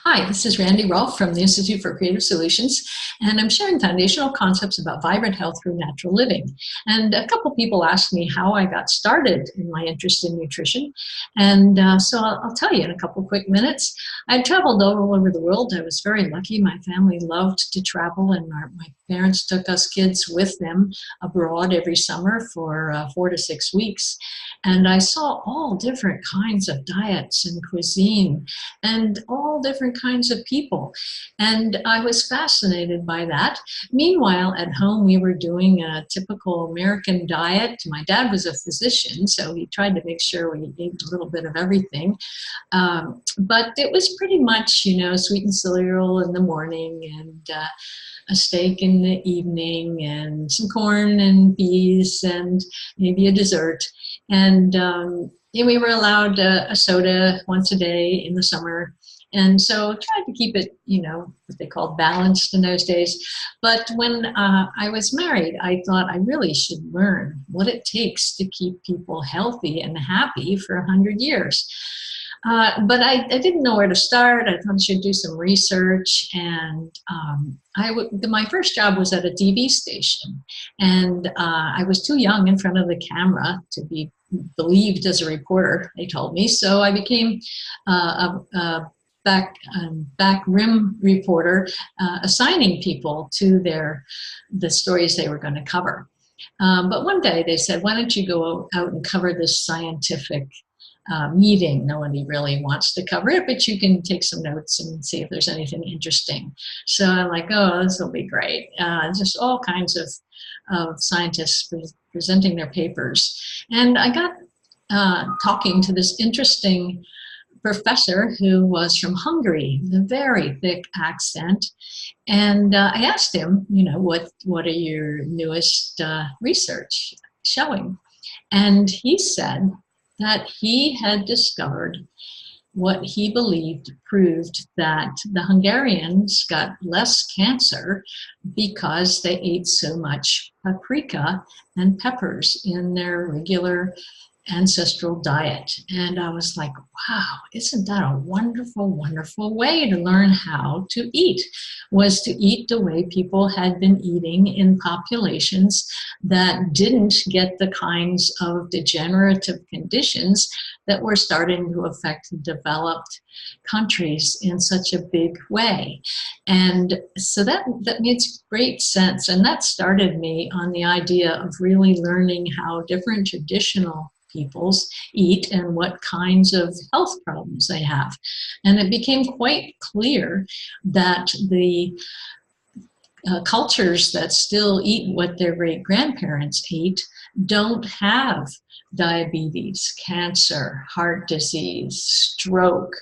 Hi, this is Randy Rolfe from the Institute for Creative Solutions, and I'm sharing foundational concepts about vibrant health through natural living. And a couple people asked me how I got started in my interest in nutrition, and so I'll tell you in a couple quick minutes. I traveled all over the world. I was very lucky. My family loved to travel, and my parents took us kids with them abroad every summer for 4 to 6 weeks. And I saw all different kinds of diets and cuisine and all different kinds of people. And I was fascinated by that. Meanwhile, at home, we were doing a typical American diet. My dad was a physician, so he tried to make sure we ate a little bit of everything. But it was pretty much, sweetened cereal in the morning and a steak in the evening and some corn and peas and maybe a dessert. And we were allowed a soda once a day in the summer. And so tried to keep it, what they called balanced in those days. But when I was married, I thought I really should learn what it takes to keep people healthy and happy for 100 years. But I didn't know where to start. I thought I should do some research. And my first job was at a TV station. And I was too young in front of the camera to be believed as a reporter, they told me. So I became a back rim reporter, assigning people to the stories they were going to cover. But one day they said, why don't you go out and cover this scientific meeting? Nobody really wants to cover it, but you can take some notes and see if there's anything interesting. So I'm like, oh, this will be great. Just all kinds of scientists presenting their papers. And I got talking to this interesting professor who was from Hungary, with a very thick accent. And I asked him, what are your newest research showing? And he said that he had discovered what he believed proved that the Hungarians got less cancer because they ate so much paprika and peppers in their regular ancestral diet. And I was like, wow, isn't that a wonderful, wonderful way to learn how to eat? Was to eat the way people had been eating in populations that didn't get the kinds of degenerative conditions that were starting to affect developed countries in such a big way. And so that makes great sense. And that started me on the idea of really learning how different traditional peoples eat and what kinds of health problems they have. And it became quite clear that the cultures that still eat what their great-grandparents ate don't have diabetes, cancer, heart disease, stroke,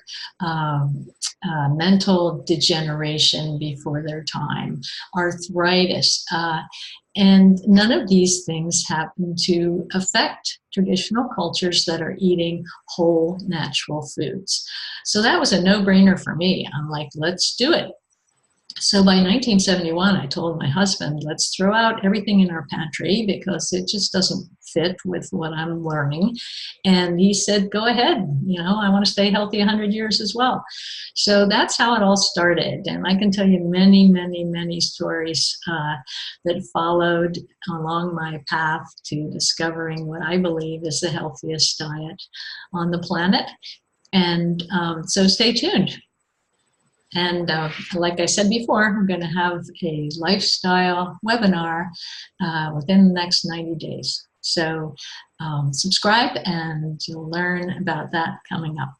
mental degeneration before their time, arthritis, and none of these things happen to affect traditional cultures that are eating whole natural foods. So that was a no-brainer for me. I'm like, let's do it. So by 1971, I told my husband, let's throw out everything in our pantry because it just doesn't fit with what I'm learning. And he said, go ahead. I want to stay healthy 100 years as well. So that's how it all started. And I can tell you many, many, many stories that followed along my path to discovering what I believe is the healthiest diet on the planet. And so stay tuned. And like I said before, we're going to have a lifestyle webinar within the next 90 days. So subscribe and you'll learn about that coming up.